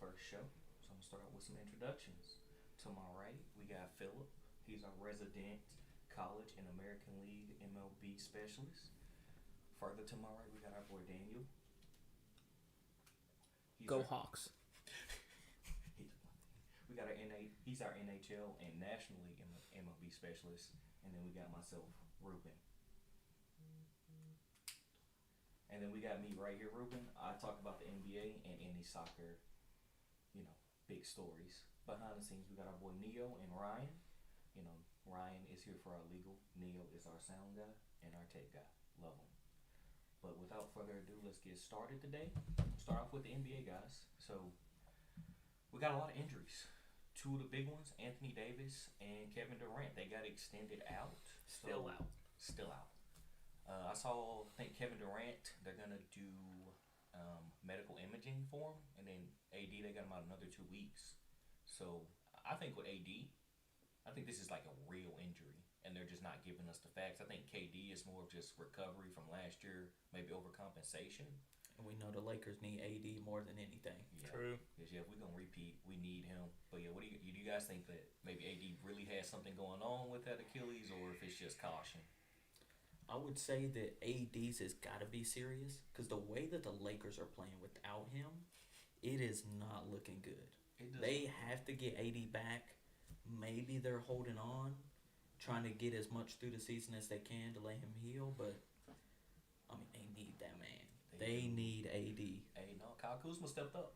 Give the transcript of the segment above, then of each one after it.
first show, so I'm gonna start out with some introductions. To my right, we got Philip. He's our resident college and American League MLB specialist. Further to my right, we got our boy Daniel. He's Go our Hawks. he, we got our he's our NHL and National League MLB specialist, and then we got myself, Ruben. And then we got me right here, Ruben. I talk about the NBA and any soccer, big stories. Behind the scenes, we got our boy Neo and Ryan. Ryan is here for our legal. Neo is our sound guy and our tech guy. Love him. But without further ado, let's get started today. Start off with the NBA, guys. So, we got a lot of injuries. Two of the big ones, Anthony Davis and Kevin Durant, they got extended out. Still out. Still out. I think Kevin Durant, they're going to do medical imaging for him. And then AD, they got him out another 2 weeks. So, I think with AD, I think this is like a real injury. And they're just not giving us the facts. I think KD is more of just recovery from last year, maybe overcompensation. And we know the Lakers need AD more than anything. Yeah. True. Because, if we're going to repeat, we need him. But, what do you guys think that maybe AD really has something going on with that Achilles, or if it's just caution? I would say that AD's has got to be serious because the way that the Lakers are playing without him, it is not looking good. They have to get AD back. Maybe they're holding on, trying to get as much through the season as they can to let him heal, but, they need that man. They need AD. Hey, no, Kyle Kuzma stepped up.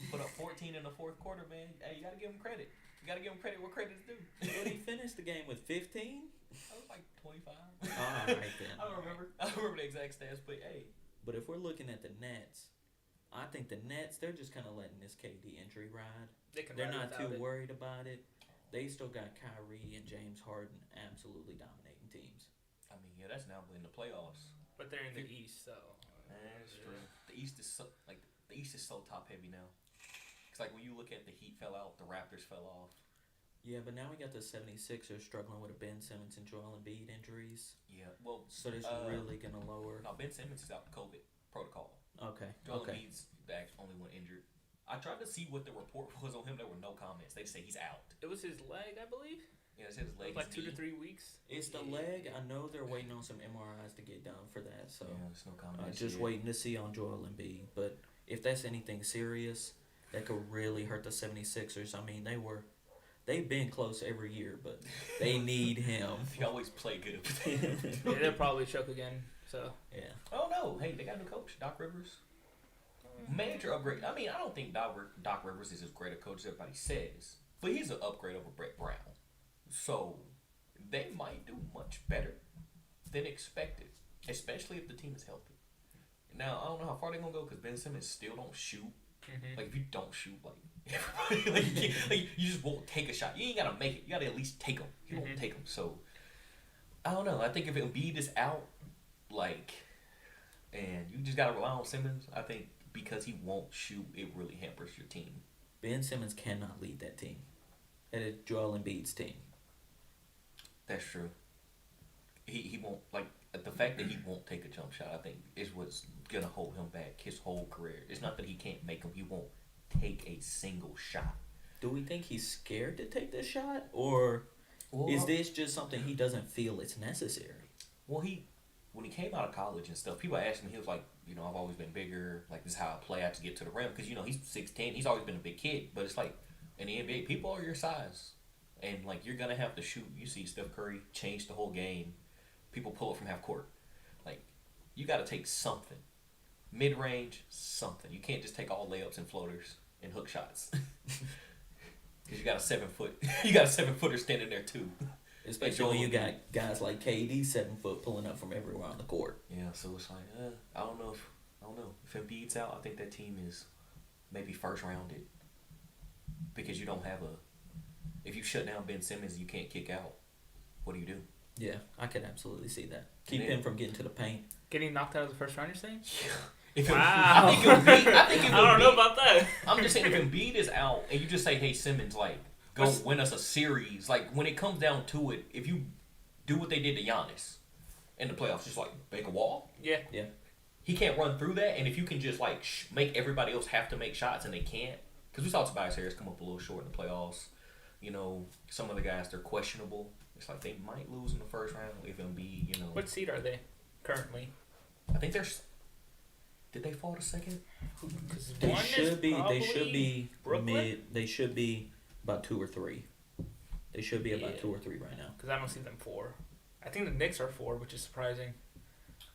Put up 14 in the fourth quarter, man. Hey, you got to give him credit. You got to give him credit where credit's due. But he finished the game with 15? I was like 25. All right, then. I don't remember the exact stats, but hey. But if we're looking at the Nets, I think the Nets, they're just kind of letting this KD injury ride. They're not too worried about it. They still got Kyrie and James Harden absolutely dominating teams. That's now in the playoffs. But they're in the East, so. That's true. The East is so top heavy now. It's like when you look at the Heat fell out, the Raptors fell off. Yeah, but now we got the 76ers struggling with a Ben Simmons and Joel Embiid injuries. Yeah, well. So that's really going to lower. No, Ben Simmons is out with COVID protocol. Okay. Joel Embiid's the only one injured. I tried to see what the report was on him. There were no comments. They say he's out. It was his leg, I believe. Yeah, it said his leg. It was like 2 to 3 weeks. It's the leg. I know they're waiting on some MRIs to get done for that. So yeah, there's no comments. just waiting to see on Joel Embiid. But if that's anything serious, that could really hurt the 76ers. They've been close every year, but they need him. They always play good. Yeah, they'll probably choke again. So yeah. Oh no! Hey, they got a new coach, Doc Rivers. Major upgrade. I don't think Doc Rivers is as great a coach as everybody says, but he's an upgrade over Brett Brown. So they might do much better than expected, especially if the team is healthy. Now I don't know how far they're gonna go because Ben Simmons still don't shoot. Mm-hmm. Like if you don't shoot, everybody, you just won't take a shot. You ain't gotta make it. You gotta at least take them. You won't take them. So I don't know. I think if Embiid is out, and you just gotta rely on Simmons, I think because he won't shoot, it really hampers your team. Ben Simmons cannot lead that team. That is Joel Embiid's team. That's true. He won't the fact that he won't take a jump shot. I think is what's gonna hold him back his whole career. It's not that he can't make them. He won't take a single shot. Do we think he's scared to take this shot, or is this just something he doesn't feel it's necessary? Well, when he came out of college and stuff, people asked him. He was like, I've always been bigger. Like this is how I play. I have to get to the rim because he's 6'10". He's always been a big kid, but it's like in the NBA, people are your size. And, you're going to have to shoot. You see Steph Curry change the whole game. People pull it from half court. You got to take something. Mid-range, something. You can't just take all layups and floaters and hook shots. Because you got a 7-foot. You got a 7-footer standing there, too. Especially when you got guys like KD 7 foot pulling up from everywhere on the court. Yeah, so it's I don't know if Embiid's out. I think that team is maybe first rounded. Because you don't have if you shut down Ben Simmons, you can't kick out. What do you do? Yeah, I could absolutely see that. Keep him from getting to the paint. Getting knocked out of the first round, you're saying? Yeah. Wow. I don't know about that. I'm just saying, if Embiid is out and you just say, hey, Simmons, go win us a series. When it comes down to it, if you do what they did to Giannis in the playoffs, just make a wall. Yeah. He can't run through that, and if you can just make everybody else have to make shots and they can't, Because we saw Tobias Harris come up a little short in the playoffs. You know, some of the guys, they're questionable. It's like they might lose in the first round if Embiid, you know. What seed are they currently? I think there's. Did they fall to second? They should be. They should be Brooklyn? mid. They should be about 2 or 3. They should be about 2 or 3 right now. Because I don't see them 4. I think the Knicks are 4, which is surprising.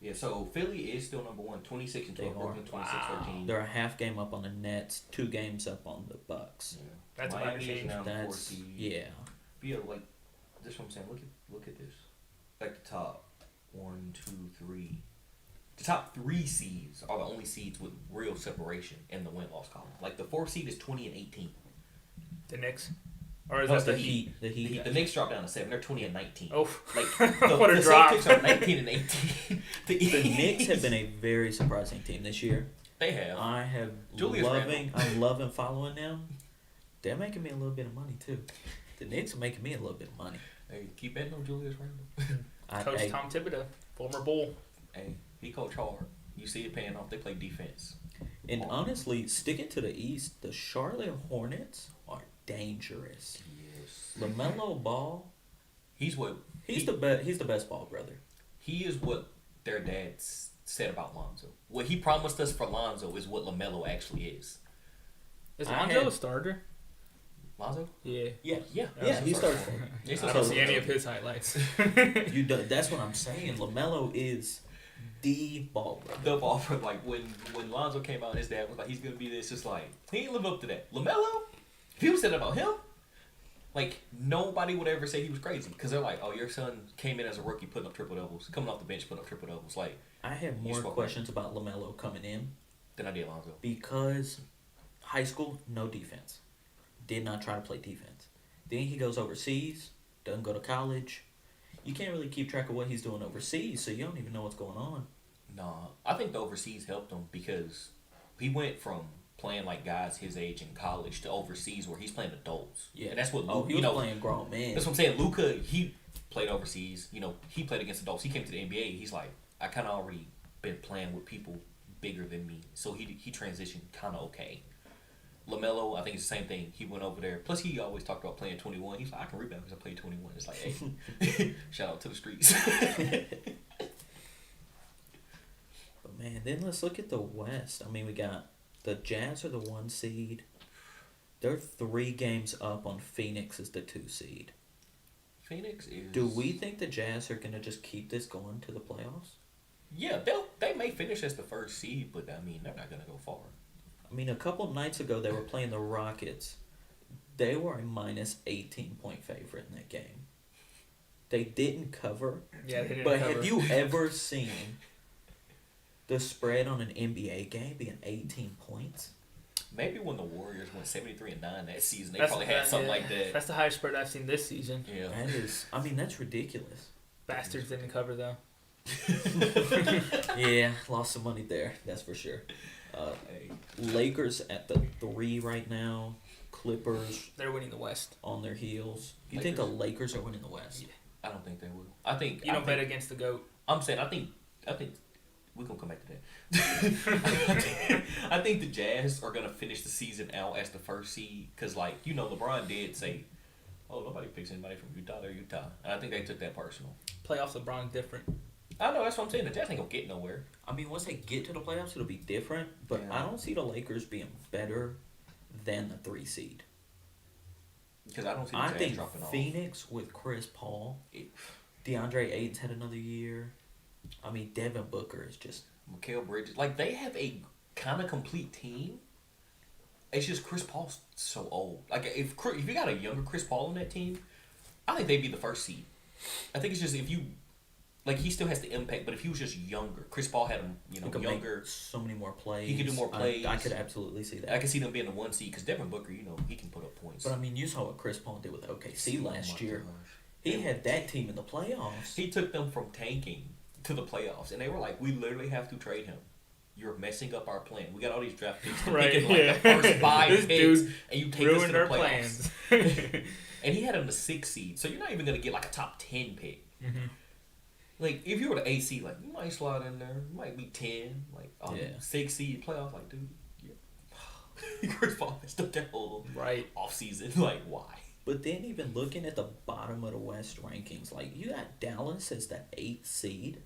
Yeah, so Philly is still number 1, 26 and 12. They are. Brooklyn 26-13. They're a half game up on the Nets, 2 games up on the Bucks. Yeah. That's a Miami minor is change. now the 4th That's seed. yeah. But yeah, like this is what I'm saying. Look at this. Like the top 1, 2, 3. The top 3 seeds are the only seeds with real separation in the win-loss column. Like the 4th seed is 20 and 18. The Knicks? Or is No, that it's the Heat? The Heat. The Knicks dropped down to 7. They're 20 and 19. Oh, Like what a the drop. Celtics are 19 and 18. The Knicks have been a very surprising team this year. They have. I have Julius I'm loving following them. They're making me a little bit of money too. The Knicks are making me a little bit of money. Hey, keep betting on Julius Randle. Coach Hey, Tom Thibodeau, former Bull. Hey, he coach hard. You see it paying off. They play defense. and honestly, sticking to the East, the Charlotte Hornets are dangerous. Yes. LaMelo Ball, He's what he's the best. He's the best ball brother. he is. What their dad said about Lonzo. What he promised us for Lonzo is what LaMelo actually is. Is I Lonzo had- a starter? Lonzo? Yeah. Yeah, Yeah. yeah, he started. He's I a don't starter. see any of his highlights. You do, that's what I'm saying. LaMelo is the ball brother. The ball for like when Lonzo came out, his dad was like, he's gonna be this. Just like he ain't live up to that. LaMelo, people said about him, like nobody would ever say he was crazy because they're like, oh, your son came in as a rookie putting up triple doubles, coming off the bench putting up triple doubles. Like I have more spoke questions about LaMelo coming in than I did Lonzo. because high school, no defense. Did not try to play defense. Then he goes overseas, doesn't go to college. You can't really keep track of what he's doing overseas, so you don't even know what's going on. Nah, I think the overseas helped him because he went from playing like guys his age in college to overseas where he's playing adults. Yeah, and that's what Oh, Luka, he was playing grown men. That's what I'm saying. Luka, he played overseas. You know, he played against adults. He came to the NBA. He's like, I kind of already been playing with people bigger than me, so he transitioned kind of okay. LaMelo, I think it's the same thing. He went over there. Plus, he always talked about playing 21. He's like, I can rebound because I played 21. It's like, hey, shout out to the streets. But man, then let's look at the West. I mean, we got the Jazz are the 1 seed. They're 3 games up on Phoenix as the 2 seed. Phoenix is. Do we think the Jazz are gonna just keep this going to the playoffs? Yeah, they may finish as the 1st seed, but I mean, they're not gonna go far. I mean, a couple nights ago they were playing the Rockets. They were a minus 18-point favorite in that game. They didn't cover. Yeah, they didn't But cover. have you ever seen the spread on an NBA game being 18 points? Maybe when the Warriors went 73-9 that season, they That's- probably had something yeah, like that. That's the highest spread I've seen this season. Yeah. That is, I mean, that's ridiculous. Bastards didn't cover though. Yeah, lost some money there, that's for sure. Hey, Lakers at the 3 right now. Clippers They're winning the West. on their heels. You think the Lakers are winning the West? Yeah. I don't think they will. I think You don't bet against the GOAT. I'm saying I think we're gonna come back to that. I think the Jazz are gonna finish the season out as the 1st seed because, like, you know, LeBron did say, "Oh, nobody picks anybody from Utah. They're Utah," and I think they took that personal. Playoffs LeBron's different. I know that's what I'm saying. The Jazz ain't gonna get nowhere. I mean, once they get to the playoffs, it'll be different. But Yeah. I don't see the Lakers being better than the 3 seed. Because I don't see the I Jazz think dropping off. Phoenix with Chris Paul, It- DeAndre Ayton's had another year. I mean, Devin Booker is just Mikal Bridges, like they have a kind of complete team. It's just Chris Paul's so old. Like if you got a younger Chris Paul on that team, I think they'd be the 1st seed. I think it's just if you like he still has the impact, but if he was just younger, Chris Paul had him, he could younger. make so many more plays. He could do more plays. I could absolutely see that. I can see them being the 1 seed because Devin Booker, he can put up points. But I mean, you saw what Chris Paul did with OKC Oh last my year. gosh. He had that team in the playoffs. He took them from tanking to the playoffs, and they were like, "We literally have to trade him. You're messing up our plan. We got all these draft picks, Right, picking like yeah. the first 5 This picks, dude and you take us to Ruined the our playoffs." plans. And he had him the 6th seed, so you're not even gonna get like a top 10 pick. Mhm. Like if you were the 8th seed, like you might slide in there, you might be 10, like Yeah. 6th seed playoff, like dude, Chris Paul messed up that whole Right. off season. Like, why? But then even looking at the bottom of the West rankings, like you got Dallas as the 8th seed.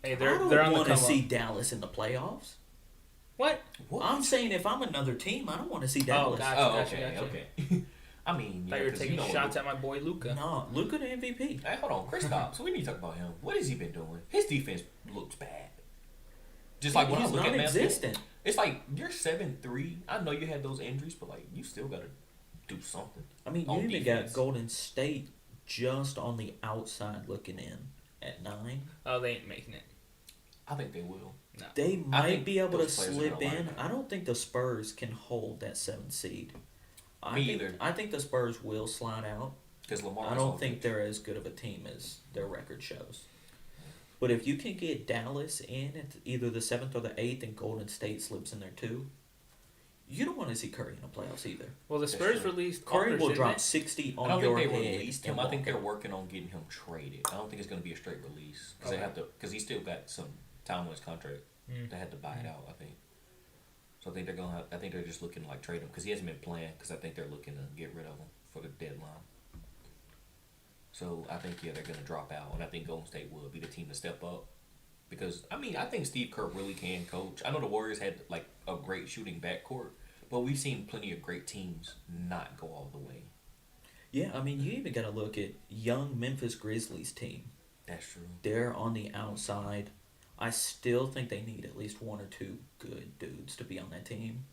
Hey, I they're don't on the want to come see up. Dallas in the playoffs. What? What? I'm saying if I'm another team, I don't want to see Oh, Dallas. God. Oh, Gotcha, okay, gotcha. okay. I mean, Thought yeah, you were 'cause taking know shots at my boy Luca. No, Luka the MVP. Hey, hold on, Chris Stops. We need to talk about him. What has he been doing? His defense looks bad. Just like when I He's look at non-existent. Memphis, it's like you're 7-3. I know you had those injuries, but like you still gotta do something. I mean, you On even defense. got Golden State just on the outside looking in at 9. Oh, they ain't making it. I think they will. No. They I might think be able to those players are slip gonna in. learn. I don't think the Spurs can hold that 7th seed. Me either. I think the Spurs will slide out. Because Lamar. I don't think they're as good of a team as their record shows. But if you can get Dallas in at either the 7th or the 8th and Golden State slips in there too, you don't want to see Curry in the playoffs either. Well, the That's Spurs true. released Curry offers, will didn't drop they? 60 I on don't your think they head. released and him. I think walk they're out. working on getting him traded. I don't think it's going to be a straight release because Okay. they have to. Because he still got some time on his contract. Mm. They had to buy it out. I think. So I think they're gonna. I think they're just looking to like trade him because he hasn't been playing. Because I think they're looking to get rid of him for the deadline. So I think they're gonna drop out, and I think Golden State will be the team to step up. Because I mean I think Steve Kerr really can coach. I know the Warriors had like a great shooting backcourt, but we've seen plenty of great teams not go all the way. Yeah, I mean, you even got to look at young Memphis Grizzlies team. That's true. They're on the outside. I still think they need at least 1 or 2 good dudes to be on that team.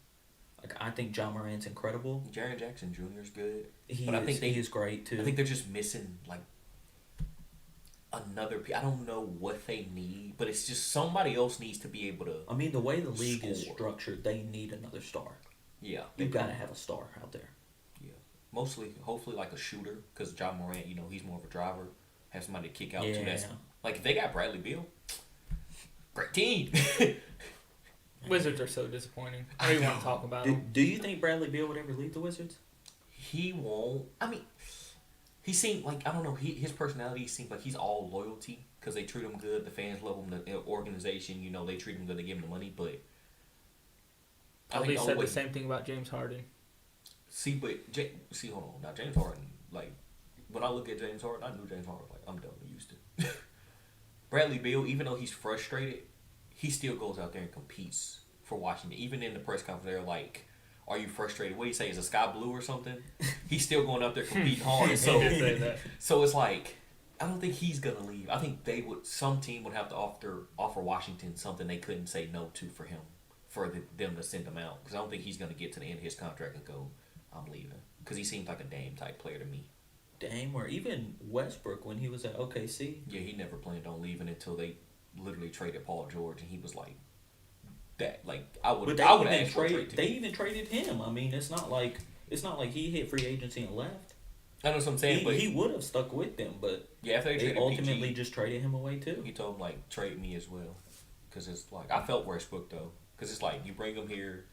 Like I think John Morant's incredible. Jaren Jackson Jr. is good. He But I think is great too. I think they're just missing like another. I don't know what they need, but it's just somebody else needs to be able to. I mean, the way the league is Score. structured, they need another star. Yeah, You've got to have a star out there. Yeah, mostly, hopefully, like a shooter, because John Morant, he's more of a driver. Have somebody to kick out to. That's Yeah. like if they got Bradley Beal, great team. Wizards are so disappointing. I don't even want to talk about Do, them. do you think Bradley Beal would ever leave the Wizards? He won't. I mean, he seemed like I don't know. His personality seems like he's all loyalty because they treat him good. The fans love him. The organization, they treat him good. They give him the money, but I At think least the said only the way- same thing about James Harden. See, hold on. Now, James Harden, like, when I look at James Harden, I knew James Harden was like, I'm done with Houston. Bradley Beal, even though he's frustrated, he still goes out there and competes for Washington. Even in the press conference, they're like, are you frustrated? What do you say? Is the sky blue or something? He's still going out there competing hard. So, He did say that. so it's like, I don't think he's going to leave. I think some team would have to offer Washington something they couldn't say no to for him, for them to send him out. Because I don't think he's going to get to the end of his contract and go, I'm leaving. Because he seems like a Dame type player to me. Dame, or even Westbrook when he was at OKC. Yeah, he never planned on leaving until they literally traded Paul George, and he was like, that. Like I would, But they I would even ask for a trade. trade. They even traded him. I mean, it's not like he hit free agency and left. I know what I'm saying, but He would have stuck with them, but yeah, after they they traded ultimately PG, just traded him away too. he told him like trade me as well, because it's like I felt Westbrook though, because it's like you bring him here,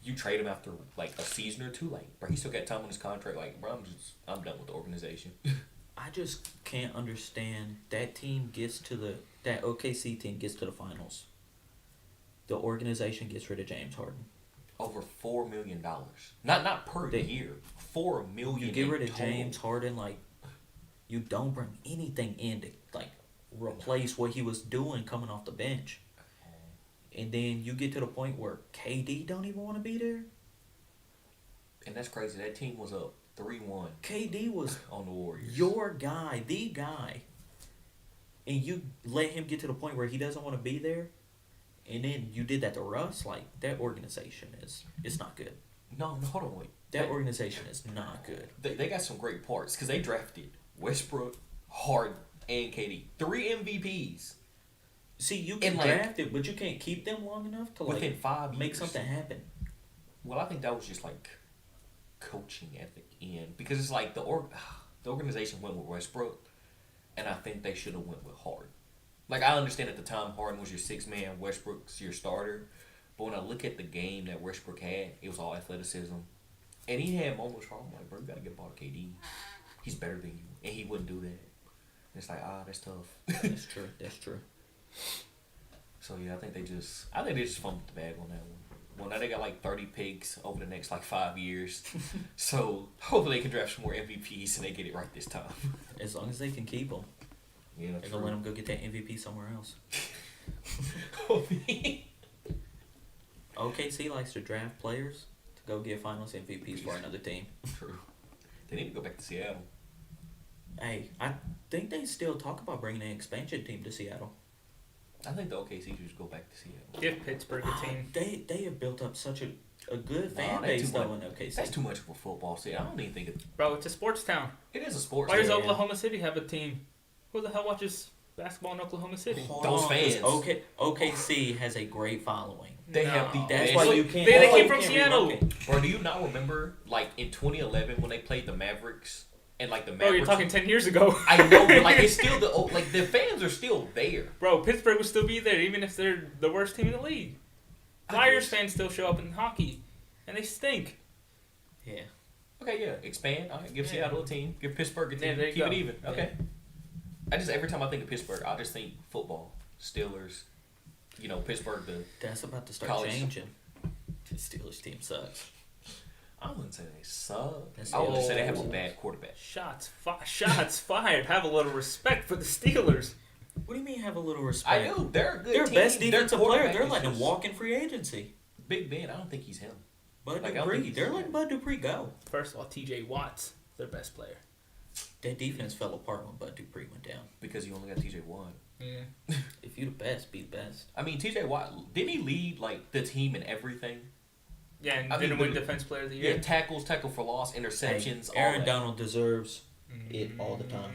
you trade him after like a season or two, like bro, he still got time on his contract. Like bro, I'm done with the organization. I just can't understand that that OKC team gets to the finals. The organization gets rid of James Harden. Over $4 million, not per They- year, $4 million. You get rid of total. James Harden, like you don't bring anything in to like replace what he was doing coming off the bench. And then you get to the point where KD don't even want to be there. And that's crazy. That team was up 3-1 KD was on the Warriors. your guy, the guy. And you let him get to the point where he doesn't want to be there. And then you did that to Russ. Like, that organization it's not good. No, hold on, wait. That organization is not good. They got some great parts because they drafted Westbrook, Harden, and KD. 3 MVPs See, you can And, like, draft it, but you can't keep them long enough to within like 5 years. make something happen. Well, I think that was just like coaching at the end because it's like the organization went with Westbrook, and I think they should have went with Harden. Like I understand at the time Harden was your 6th man, Westbrook's your starter, but when I look at the game that Westbrook had, it was all athleticism, and he had moments where I'm like, bro, you gotta get ball to KD. He's better than you, and he wouldn't do that. And it's like that's tough. That's true. That's true. So yeah, I think they just fumbled the bag on that one. Well, now they got like 30 picks over the next like 5 years. So hopefully they can draft some more MVPs and they get it right this time. As long as they can keep them. Yeah, They're going to let them go get that MVP somewhere else. OKC likes to draft players to go get finals MVPs for another team. True. They need to go back to Seattle. Hey, I think they still talk about bringing an expansion team to Seattle. I think the OKC should just go back to Seattle. Give Pittsburgh a team. They have built up such a good fan that's base too though much. in OKC. That's too much of a football city. I don't even think Bro, it's a sports town. it is a sports. Why does team. Oklahoma City have a team? Who the hell watches basketball in Oklahoma City? Hold Those on, 'cause fans. OKC has a great following. They have the. That's they- why you can't. They that's why came you from can't Seattle. relocate. Bro, do you not remember like in 2011 when they played the Mavericks and like the Bro, Mavericks? you're talking 10 years ago. I know, but like it's still like the fans are still there. Bro, Pittsburgh will still be there even if they're the worst team in the league. Flyers fans still show up in hockey, and they stink. Yeah. Okay, yeah, expand. All right, give Yeah. Seattle a team. Give Pittsburgh a team. Yeah, there you Keep go. it even. Yeah. Okay. I just every time I think of Pittsburgh, I just think football, Steelers. You know, Pittsburgh. That's about to start College. changing. The Steelers team sucks. I wouldn't say they suck. That's I would just say they the- have a bad quarterback. Shots fired. Have a little respect for the Steelers. What do you mean have a little respect? I do. They're a good Their team. best Their defensive player. quarterback They're is letting him just- walk in free agency. Big Ben. I don't think he's him. Bud Like, I don't think Dupree. he's- They're letting Bud Dupree go. First of all, T.J. Watt's their best player. That defense fell apart when Bud Dupree went down. Because you only got TJ Watt. Yeah. If you the best, be the best. I mean, TJ Watt didn't he lead like the team in everything? Yeah, and I mean, didn't win literally- Defense Player of the Yeah, Year. tackles, tackle for loss, interceptions. Hey, Aaron all that. Donald deserves it all the time.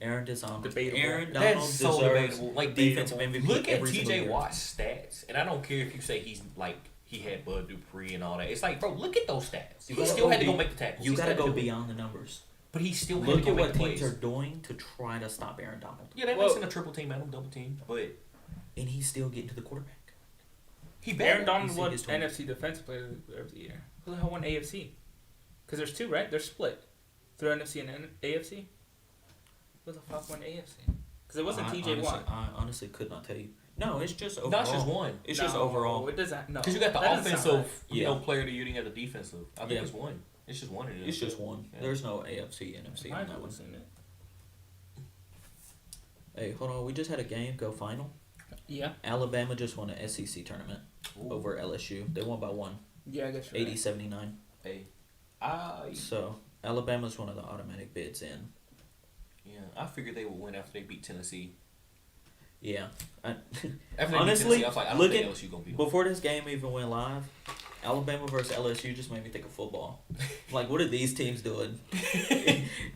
Aaron Donald. Debatable. Aaron Donald That's so deserves debatable. Like defensive MVP Look at every single TJ year. Watt's stats, and I don't care if you say he's like he had Bud Dupree and all that. It's like, bro, look at those stats. You He gotta still go had to go be- make the tackles. You He gotta still go had to do it. beyond the numbers. But he still had Look to go at make what the teams plays. are doing to try to stop Aaron Donald. Yeah, they Well- missing a triple team, Adam, double team, but And he's still getting to the quarterback. he better. Aaron Donald He's won his 20. NFC Defensive Player of the Year. Who the hell won AFC? Because there's two, right? They're split. Through NFC and AFC? Who the fuck won AFC? Because it wasn't T.J. Watt. I honestly could not tell you. No, it's just overall. No, it's just one. It's just overall. It doesn't. No. Because you got the That doesn't sound offensive, right. you Yeah. know, player of the year. You have the defensive. I think Yeah. it's one. It's just one. It's just one. Yeah. There's no AFC, NFC on I've that one. seen it. Hey, hold on. We just had a game go final. Yeah. Alabama just won an SEC tournament Ooh. over LSU. They won by one. Yeah, I guess you're 80-79. Hey, So, Alabama's one of the automatic bids in. yeah, I figured they would win after they beat Tennessee. Yeah. After they beat Honestly, Tennessee, I was like, I don't look think at- LSU gonna beat them. Before this game even went live, Alabama versus LSU just made me think of football. Like, what are these teams doing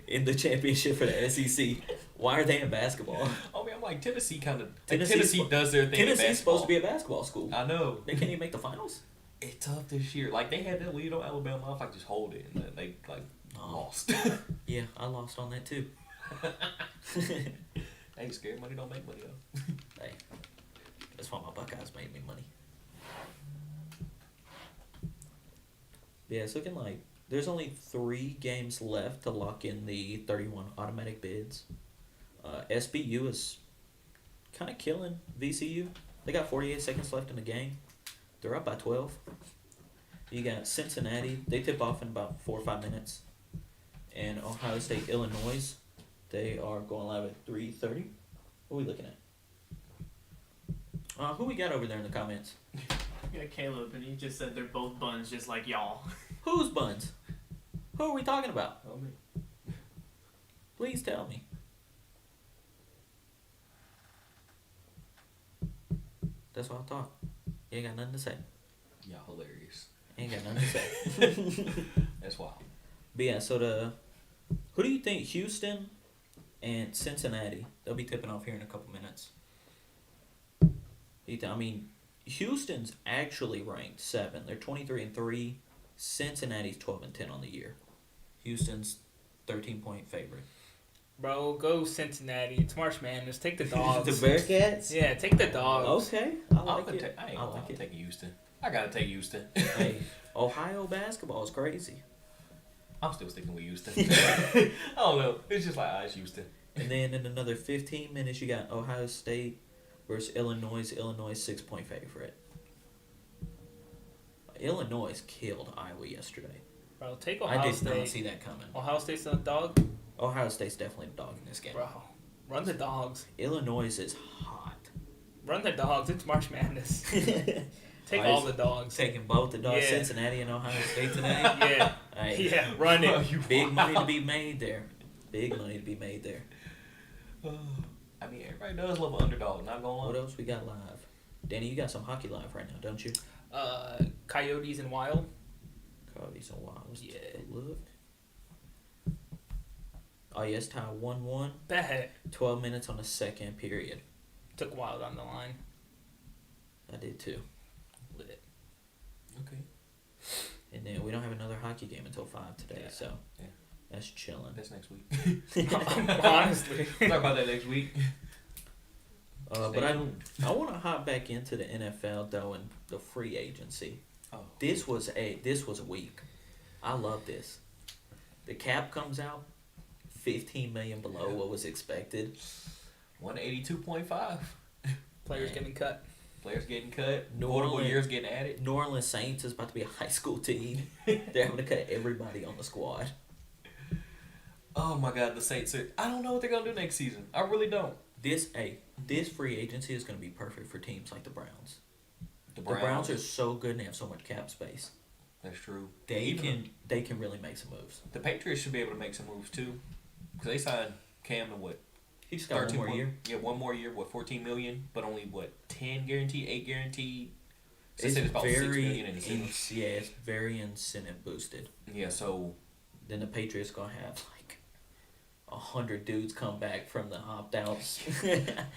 in the championship for the SEC? Why are they in basketball? I mean, I'm like Tennessee kind of. Tennessee Tennessee does their thing. in Tennessee's basketball. supposed to be a basketball school. I know. They can't even make the finals? It's tough this year. Like they had that lead on Alabama. I was like, just hold it, and then they like Oh. lost. Yeah, I lost on that too. Ain't scared. Money don't make money though. Hey, that's why my Buckeyes made me money. Yeah, it's looking like there's only 3 games left to lock in the 31 automatic bids. SBU is kind of killing VCU. They got 48 seconds left in the game. They're up by 12. You got Cincinnati. They tip off in about 4 or 5 minutes. And Ohio State, Illinois. They are going live at 3:30. What are we looking at? Who we got over there in the comments? Yeah, Caleb, and he just said they're both buns just like y'all. Who's buns? Who are we talking about? Oh me. Please tell me. That's what I thought. You ain't got nothing to say. Y'all hilarious. Ain't got nothing to say. That's wild. But yeah, so who do you think Houston and Cincinnati? They'll be tipping off here in a couple minutes. I mean, Houston's actually ranked 7. They're 23-3. Cincinnati's 12-10 on the year. Houston's 13-point favorite. Bro, go Cincinnati. It's March Madness. Take the dogs. The Bearcats? Yeah, take the dogs. Okay, I I'm like gonna it. take. I ain't I gonna lie, like I'm it. taking Houston. I gotta take Houston. Hey, Ohio basketball is crazy. I'm still sticking with Houston. I don't know. It's just like it's Houston. And then in another 15 minutes, you got Ohio State versus Illinois. Illinois 6-point favorite. Illinois killed Iowa yesterday. Bro, take I Ohio did State. not see that coming. Ohio State's a dog. Ohio State's definitely the dog in this game. Bro, run the dogs. Illinois is hot. Run the dogs. It's March Madness. Take all the dogs. Taking both the dogs, Yeah. Cincinnati and Ohio State today. Yeah. Hey, Yeah, run it. big money to be made there. Big money to be made there. I mean, everybody does love an underdog. Not gonna What lie. else we got live? Danny, you got some hockey live right now, don't you? Coyotes and Wild. Coyotes and Wild. Let's Yeah. take a look. Oh, yes, tie 1-1. Bad. 12 minutes on the second period. Took Wild on the line. I did too. Lit. Okay. And then we don't have another hockey game until 5 today, Yeah. so Yeah. that's chilling. That's next week. Honestly. Talk about that next week. But I want to hop back into the NFL though and the free agency. Oh. This was a week. I love this. The cap comes out, $15 million below what was expected. 182.5. Players Man. getting cut. Players getting cut. New Notable Orleans- years getting added. New Orleans Saints is about to be a high school team. They're having to cut everybody on the squad. Oh my God, the Saints are. I don't know what they're gonna do next season. I really don't. This free agency is going to be perfect for teams like the Browns. The The Browns are so good and they have so much cap space. That's true. They Even can really make some moves. The Patriots should be able to make some moves too, because they signed Cam to what? He just got one more year. Yeah, one more year. What, 14 million, but only what 10 guaranteed, 8 guaranteed. So they It's said it's about 6 very million in incentives. it's very incentive boosted. Yeah, so Then the Patriots gonna have like 100 dudes come back from the opt outs.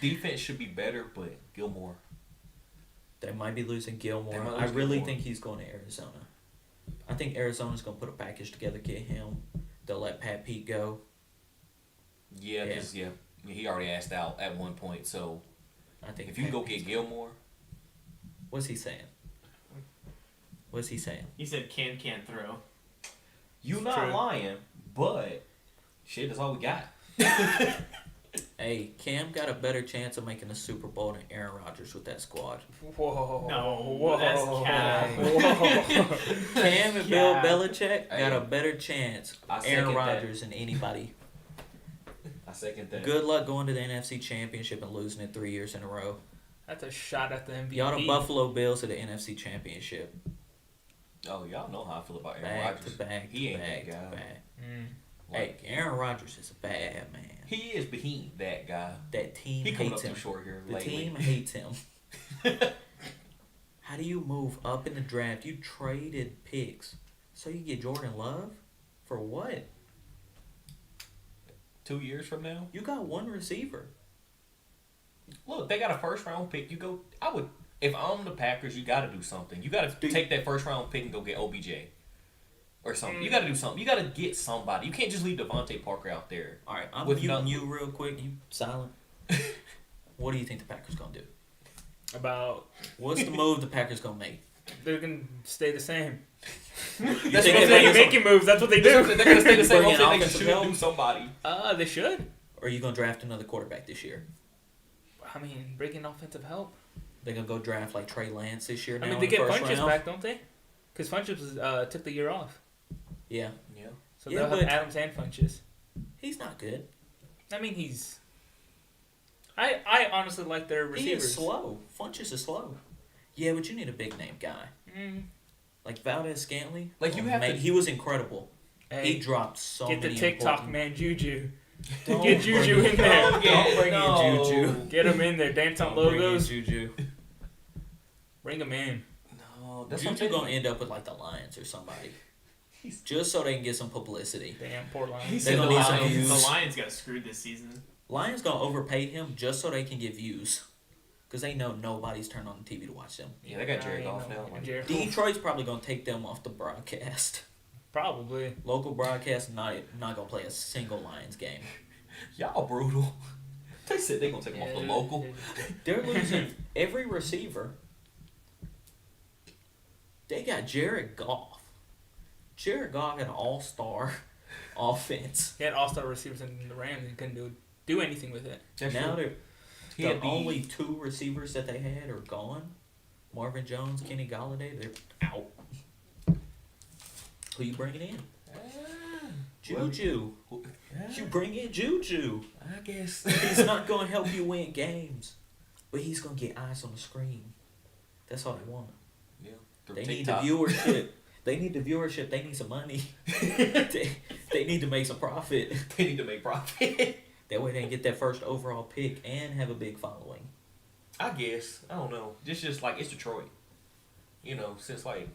defense should be better, but Gilmore. They might be losing They Gilmore. might I lose really Gilmore. think he's going to Arizona. I think Arizona's gonna put a package together, get him. They'll let Pat Pete go. Yeah, because he already asked out at one point. So I think if you Pat go Pete's get Gilmore, what's he saying? What's he saying? He said Cam can't throw. you not True. lying, but shit, that's all we got. Hey, Cam got a better chance of making the Super Bowl than Aaron Rodgers with that squad. Whoa. No, Whoa. that's cap. Whoa. Cam and Bill Yeah. Belichick got Hey, a better chance I of second Aaron that. Rodgers than anybody. I second that. Good luck going to the NFC Championship and losing it 3 years in a row. That's a shot at the MVP. Y'all the Buffalo Bills to the NFC Championship. Oh, y'all know how I feel about Aaron Back Rodgers. to back He to ain't back that to guy. back. Mm. Hey, Aaron Rodgers is a bad man. He is, but he ain't that guy. That team He coming hates up him. too short here The lately. team hates him. How do you move up in the draft? You traded picks. So you get Jordan Love? For what? 2 years from now, You got one receiver. look, they got a first round pick. You go. I would. If I'm the Packers, you got to do something. You got to Do you- take that first round pick and go get OBJ or something. Mm. You got to do something. You got to get somebody. You can't just leave Devontae Parker out there. All right, I'm With muting no- you real quick. You silent. What do you think the Packers going to do? About What's the move the Packers going to make? they're gonna stay the same. You That's think what they I'm They're saying. make making moves. That's what they They're do. gonna stay the same. Bring I'm in saying they offensive should help? do somebody. They should. Or are you going to draft another quarterback this year? I mean, breaking offensive help. They're going to go draft like Trey Lance this year now I mean, in they the get first Funches round? back, don't they? Because Funches took the year off, Yeah. Yeah. so Yeah, they'll have but- Adams and Funches. He's not good. I mean, he's. I honestly like their He receivers. is slow. Funches is slow. Yeah, but you need a big name guy. Mm. Like Valdez Scantley. Like, you have to- He was incredible. Hey, He dropped so get the many TikTok important- man Juju. Don't Get Juju bring in there. Don't bring in Juju. Get him in there. Dance on Don't bring in logos. Juju. Bring him in. No, that's what I'm Juju saying. gonna end up with like the Lions or somebody, just so they can get some publicity. Damn, poor Lions. He's They in the gonna need some Lions. views. The Lions got screwed this season. Lions gonna overpay him just so they can get views, because they know nobody's turned on the TV to watch them. Yeah, they got Jared Goff now. And Jared Goff. Detroit's probably gonna take them off the broadcast. Probably. Local broadcast not gonna play a single Lions game. Y'all brutal. They said they gonna take him off the local. They're losing every receiver. They got Jared Goff. Jared Goff had an all-star offense. He had all-star receivers in the Rams and couldn't do anything with it. That's Now true. they're He the had the- only two receivers that they had are gone. Marvin Jones, Kenny Galladay, they're out. Who you bringing in? Well, Juju. You bring in Juju. I guess. He's not going to help you win games, but he's going to get eyes on the screen. That's all they want. Yeah. They need the viewership. They need the viewership. They need some money. they need to make some profit. They need to make profit. That way they can get that first overall pick and have a big following. I guess. I don't know. Just like it's Detroit. You know, since like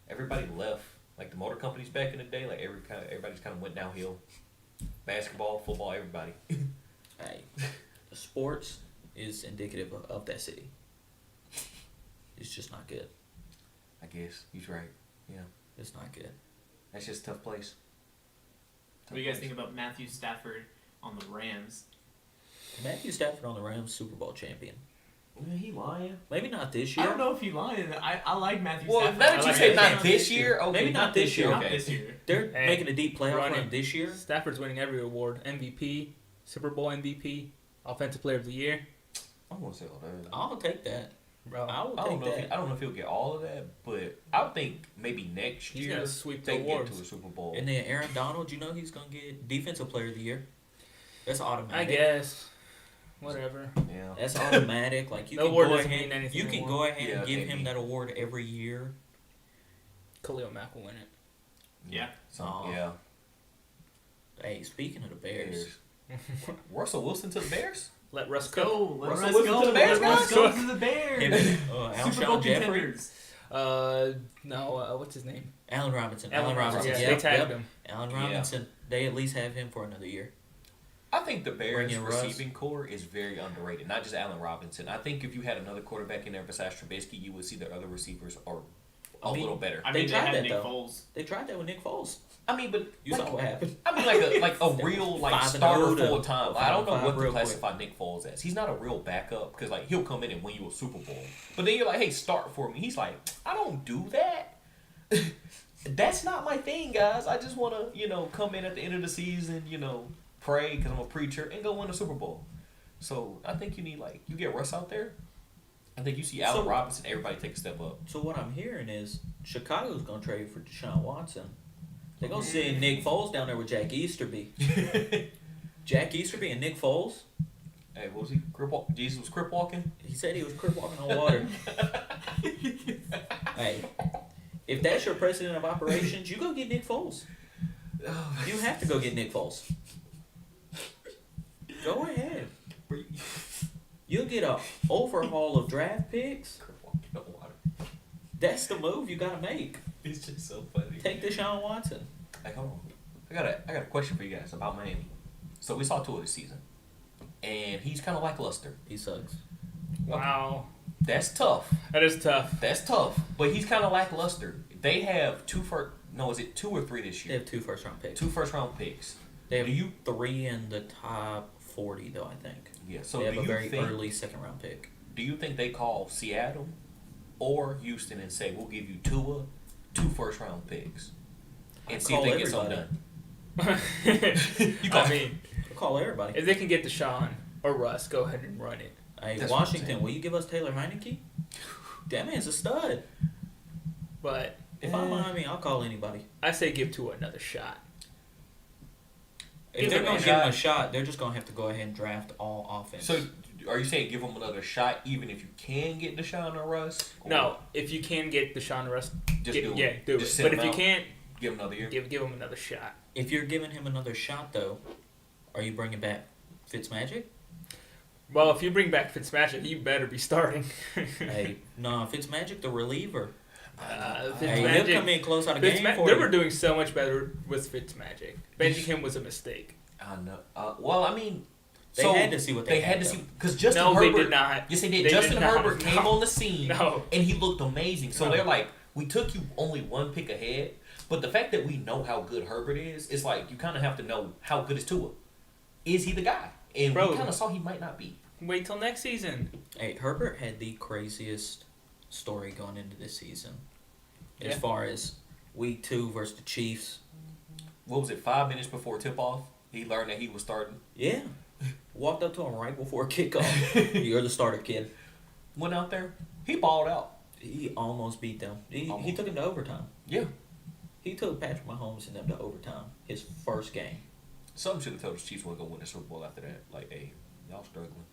everybody left, like the motor companies back in the day, like everybody's kind of went downhill. Basketball, football, everybody. Hey, sports is indicative of that city. It's just not good. I guess he's right. Yeah, It's not good. that's just a tough place. What do you guys think about Matthew Stafford on the Rams? Matthew Stafford on the Rams, Super Bowl champion. Man, he lying. Maybe not this I year. don't know if he lied. I like Matthew Well, Stafford. now that I you like say him. not this year, okay, Maybe not this year. Not Okay. this year. They're Hey, making a deep playoff running. run this year. Stafford's winning every award: MVP, Super Bowl MVP, Offensive Player of the Year. I want to say all that. I'll take that. Bro, I will I don't take know. that. I don't know if he'll get all of that, but I would think maybe next he's year gonna sweep the they can get awards. to a Super Bowl. And then Aaron Donald, you know he's gonna get Defensive Player of the Year. That's automatic. I guess. Whatever. Yeah. That's automatic. Like you The can award go doesn't ahead. mean anything You can anymore. go ahead Yeah, and give maybe. him that award every year. Khalil Mack will win it. Yeah. Aw. Yeah. Hey, speaking of the Bears, Russell Wilson to the Bears? Let Russ Let's cook. go. Let Russell Russ Wilson go. to the Bears, Let Russ guys? go to the Bears. Him, Super Bowl Alshon Jeffrey, contenders. No, what's his name? Allen Robinson. Allen Robinson. Yeah, they Yep, tagged yep. him. Allen Yeah. Robinson. They at least have him for another year. I think the Bears Bring in Russ. receiving core is very underrated. Not just Allen Robinson. I think if you had another quarterback in there besides Trubisky, you would see that other receivers are a little better. I They mean, they tried had that, Nick though. Foles. They tried that with Nick Foles. I mean, but You like, saw what happened. I mean, like a real like 5-0 starter to full time. I don't know 5-5 what to real quick. classify Nick Foles as. He's not a real backup because like he'll come in and win you a Super Bowl. But then you're like, hey, start for me. He's like, I don't do that. That's not my thing, guys. I just want to come in at the end of the season, pray because I'm a preacher and go win a Super Bowl. So I think you need you get Russ out there. I think you see Allen So- Robinson. Everybody take a step up. So what I'm hearing is Chicago's gonna trade for Deshaun Watson. They're gonna send Nick Foles down there with Jack Easterby. Jack Easterby and Nick Foles. Hey, what was he? Jesus was crip walking. He said he was crip walking on water. Hey, if that's your president of operations, you go get Nick Foles. You have to go get Nick Foles. Go ahead. You'll get a overhaul of draft picks. Crip walking on water. That's the move you gotta make. It's just so funny. Take Deshaun Watson. Hey, hold on. I got a question for you guys about Miami. So we saw Tua this season, and he's kind of lackluster. He sucks. Wow. That's tough. That is tough. That's tough. But he's kind of lackluster. They have two or three this They year? have 2 first-round picks. 2 first-round picks. They have Do you? 3 in the top 40, though, I think. Yeah. So They have do a you very think? early second-round pick. Do you think they call Seattle or Houston and say we'll give you Tua, 2 first-round picks, and see if call they get something everybody. done? You I call mean, I'll call everybody. if they can get Deshaun or Russ, go ahead and run it. Hey, That's what I'm Washington, saying. will you give us Taylor Heineke? That man's a stud. But If I'm Miami, I'll call anybody. I say give Tua another shot. If Give they're him going a to give him shot. a shot, they're just going to have to go ahead and draft all offense. So, are you saying give them another shot, even if you can get Deshaun or Russ? Or No, if you can get Deshaun Russ, just do it. do Just it. sit But him if you out. can't, Give him another year. give him another shot. If you're giving him another shot, though, are you bringing back Fitzmagic? Well, if you bring back Fitzmagic, you better be starting. Hey, no, Fitzmagic, the reliever. Hey, Fitzmagic- he'll come in close out of game for They you. were doing so much better with Fitzmagic. Benching him was a mistake. I know. Well, I mean, They had to see what they had had, to see though. because Justin No, Herbert. they did not. Yes, they did. They Justin did not. Herbert came No. on the scene No. and he looked amazing. So No. they're like, we took you only 1 pick ahead, but the fact that we know how good Herbert is, it's like you kind of have to know how good is Tua. Is he the guy? And Bro. we kind of saw he might not be. Wait till next season. Hey, Herbert had the craziest story going into this season. As Yeah. far as week 2 versus the Chiefs. What was it? 5 minutes before tip off, he learned that he was starting. Yeah. Walked up to him right before kickoff. You're the starter, kid. Went out there. He balled out. He almost beat them. He Almost. took him to overtime. Yeah. He took Patrick Mahomes and them to overtime. His first game. Some should have told the Chiefs want to go win the Super Bowl after that. Like, hey, y'all struggling.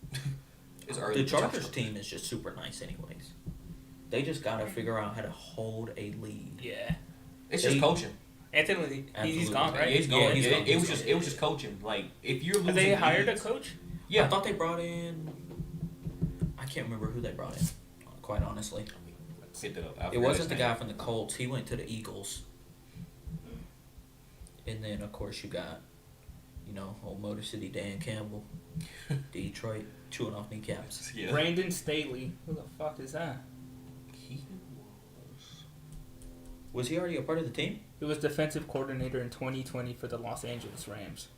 It's early. The but y'all Chargers struggling. team is just super nice, anyways. They just gotta figure out how to hold a lead. Yeah. It's just coaching. Anthony, he's Absolutely. gone, right? Yeah, he's gone. Yeah, he's Yeah, gone. it was He's just gone. it was just coaching. Like if you're losing, Have they hired a leads- coach? Yeah, I thought they brought in. I can't remember who they brought in. Quite honestly, I mean, set that up. I it forgot wasn't his the name. guy from the Colts. He went to the Eagles. And then of course you got, old Motor City Dan Campbell, Detroit chewing off kneecaps. Yeah. Brandon Staley. Who the fuck is that? He was. Was he already a part of the team? He was defensive coordinator in 2020 for the Los Angeles Rams.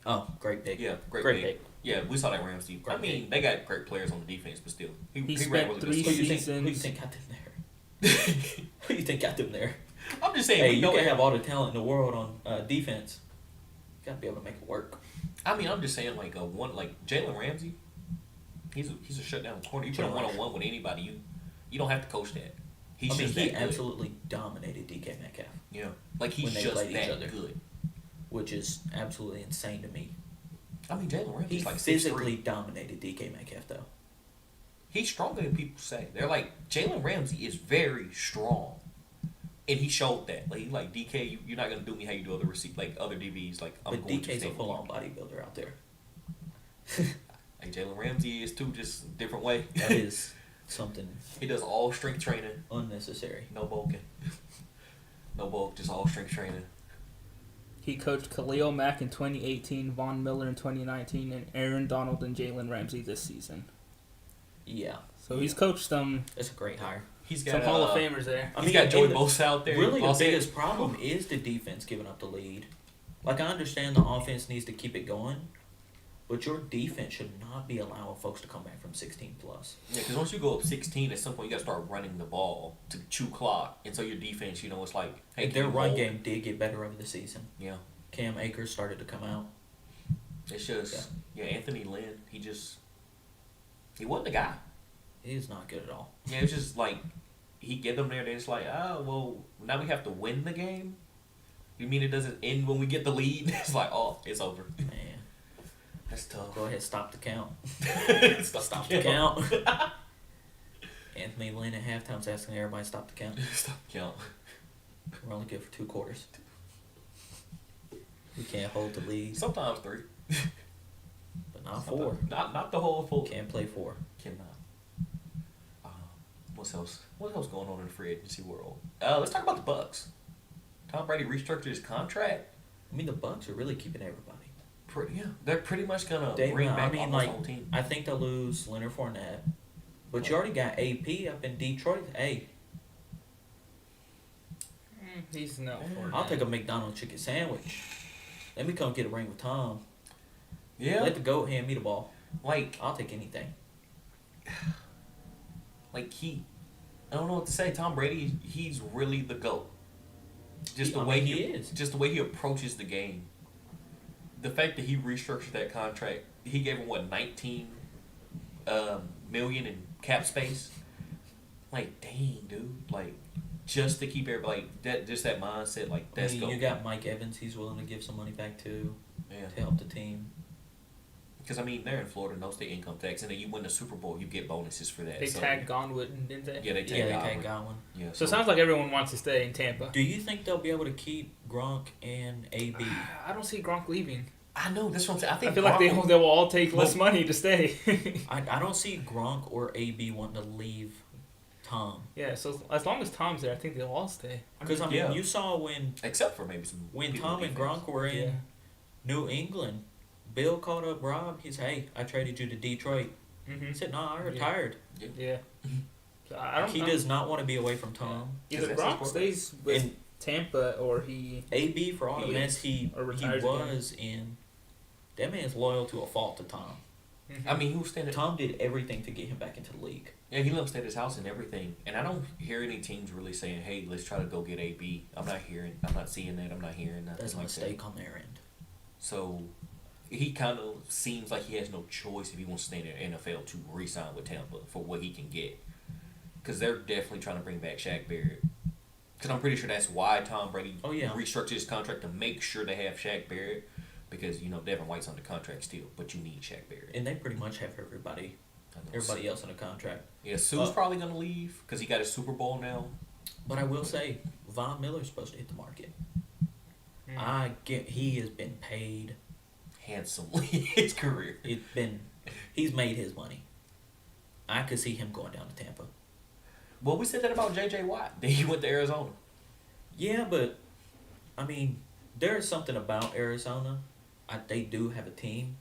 Oh, great pick. Yeah, great Great pick. Yeah, we saw that Rams team. I Great mean, pick. they got great players on the defense, but still, he ran spent really 3 Who good. you think? seasons. Who you think got them there? Who you think got them there? I'm just saying. Hey, we you know can have all the talent in the world on defense. You gotta be able to make it work. I mean, I'm just saying, like Jalen Ramsey. He's a shutdown corner. You put him Jalen 1-on-1 with anybody, you don't have to coach that. He's I mean, just he that good. absolutely dominated DK Metcalf, Yeah, like he's when they just played each that other. good. which is absolutely insane to me. I mean, Jalen He Ramsey's like 6'3". physically dominated DK Metcalf, though. He's stronger than people say. They're like Jalen Ramsey is very strong, and he showed that. Like DK, you're not gonna do me how you do other other DBs. Like I'm But going to DK's a stay with full-on you. bodybuilder out there. Hey, Jalen Ramsey is too, just a different way. That is something He does all strength training, unnecessary. no bulking, no bulk, just all strength training. He coached Khalil Mack in 2018, Von Miller in 2019, and Aaron Donald and Jalen Ramsey this season. Yeah, So he's coached that's a great hire. He's got some Hall of Famers there. He's got Joey and Bosa out there. Really, the Bosa- biggest problem is the defense giving up the lead. Like, I understand the offense needs to keep it going, but your defense should not be allowing folks to come back from 16 plus. Yeah, because once you go up 16, at some point you got to start running the ball to chew clock, and so your defense, it's like, hey, And can their you run hold? game did get better over the season. Yeah, Cam Akers started to come out. it's just Anthony Lynn. He wasn't the guy. He is not good at all. Yeah, it's just like he get them there. Then it's like, oh well, now we have to win the game. You mean it doesn't end when we get the lead? It's like, oh, it's over. Man, That's tough. go ahead, stop the count. Stop The count. Anthony Lynn at halftime's asking everybody to stop the count. Stop the count. We're only good for 2 quarters. We can't hold the lead, Sometimes 3. but not 4. Not the whole full. Can't play 4. Cannot. What else? What else going on in the free agency world? Let's talk about the Bucks. Tom Brady restructured his contract. I mean, the Bucks are really keeping everybody. Yeah, they're pretty much gonna They- bring I back mean, almost like, the whole team. I think they'll lose Leonard Fournette, but you already got AP up in Detroit. Hey, He's no. I'll take a McDonald's chicken sandwich. Let me come get a ring with Tom. Yeah, Let the goat hand me the ball. like I'll take anything. I don't know what to say. Tom Brady, he's really the GOAT. Just the I way mean, he he is. just the way he approaches the game. The fact that he restructured that contract, he gave him what 19 million in cap space. Like, dang, dude, like just to keep everybody just that mindset, like I that's mean, GOAT. you got Mike Evans. He's willing to give some money back too Yeah. to help the team. Because, I mean, they're in Florida, no state income tax, and then you win the Super Bowl, you get bonuses for that. They so, tagged Gonwood, didn't they? Yeah, they Yeah, tagged they Godwin. tagged Godwin. Yeah, So it sounds like everyone wants to stay in Tampa. Do you think they'll be able to keep Gronk and AB? I don't see Gronk leaving. I know, that's what I'm saying. I I think feel like they Gronk- will all take less Well- money to stay. I don't see Gronk or AB wanting to leave Tom. Yeah, so as long as Tom's there, I think they'll all stay. Because, I mean, yeah. you saw when Except for maybe some people Tom on and defense. Gronk were in Yeah. New England, Bill called up Rob. He's, hey, I traded you to Detroit. Mm-hmm. He said, no, I Yeah. retired. Yeah. So I don't He know. does not want to be away from Tom. Either That's his Gronk quarterback. stays with And Tampa or he. AB, for all the He mess is, he or retires again. was in, that man's loyal to a fault to Tom. Mhm. I mean, he was standing. Tom did everything to get him back into the league. Yeah, he left at his house and everything. And I don't hear any teams really saying, hey, let's try to go get AB. I'm not seeing that. I'm not hearing nothing That's a like mistake that. on their end. So he kind of seems like he has no choice if he wants to stay in the NFL to re-sign with Tampa for what he can get. Because they're definitely trying to bring back Shaq Barrett. Because I'm pretty sure that's why Tom Brady Oh, yeah. restructured his contract to make sure they have Shaq Barrett. Because, Devin White's under contract still, but you need Shaq Barrett. And they pretty much have everybody else on the contract. Yeah, Sue's probably going to leave because he got his Super Bowl now. But I will say, Von Miller's supposed to hit the market. He has been paid Handsomely his career. He's made his money. I could see him going down to Tampa. Well, we said that about J.J. Watt. Then he went to Arizona. Yeah, but, I mean, there's something about Arizona. They do have a team.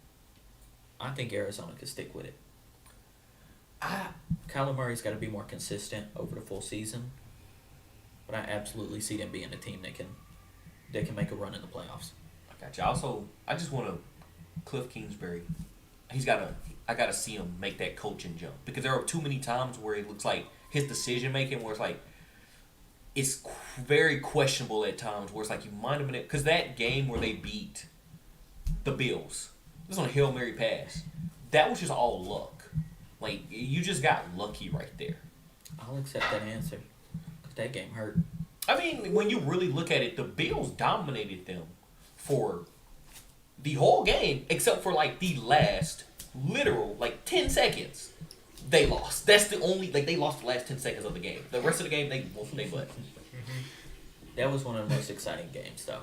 I think Arizona could stick with it. Kyler Murray's got to be more consistent over the full season. But I absolutely see them being a team that can make a run in the playoffs. I got you. Also, I just want to Cliff Kingsbury. I got to see him make that coaching jump because there are too many times where it looks like his decision making where it's like it's very questionable at times where it's like you might have been because that game where they beat the Bills, it was on a Hail Mary pass. That was just all luck. Like you just got lucky right there. I'll accept that answer. 'Cause that game hurt. I mean, when you really look at it, the Bills dominated them for the whole game, except for like the last literal 10 seconds. They lost. That's the only they lost the last 10 seconds of the game. The rest of the game they whooped their butt. That was one of the most exciting games, though.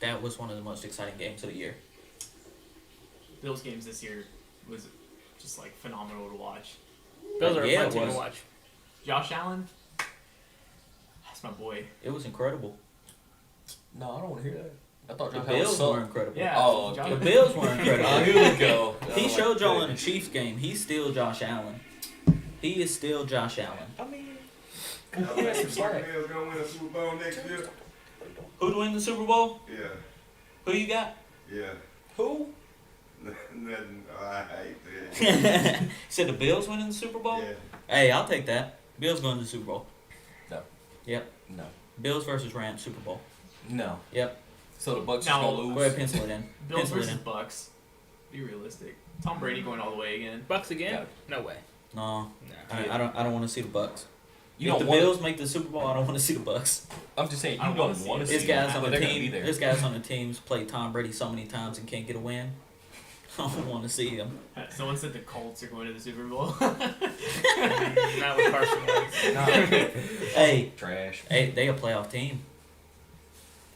That was one of the most exciting games of the year. Bills games this year was just phenomenal to watch. Bills are a Yeah, fun it team was. to watch. Josh Allen, that's my boy. It was incredible. No, I don't want to hear that. I thought The Josh Allen Bills sucked. were incredible. Yeah. Oh, Josh- The Bills were incredible. Here we go. He showed y'all in the Chiefs game. He's still Josh Allen. He is still Josh Allen. I mean, I bet the Buccaneers gonna win a Super Bowl next year. Who'd win the Super Bowl? Yeah, Who you got? yeah. who? Nothing. I hate that. Said the Bills winning the Super Bowl? Yeah. Hey, I'll take that. Bills going to the Super Bowl. No. Yep. No. Bills versus Rams Super Bowl. No. Yep. So the Bucks No. just gonna Go ahead, lose. pencil it in. Bills Pencil it versus in. Bucks. Be realistic. Tom Brady going all the way again. Bucks again? Yeah. No way. No, No. I don't want to see the Bucks. You If don't the want. Bills make the Super Bowl, I don't want to see the Bucks. I'm just saying you I don't wanna see want it. to This see guys them, on but the they're gonna be team. there. This guys on the teams play Tom Brady so many times and can't get a win. I don't want to see him. Someone said the Colts are going to the Super Bowl. Not with Carson Wentz. Hey, Trash. they a playoff team.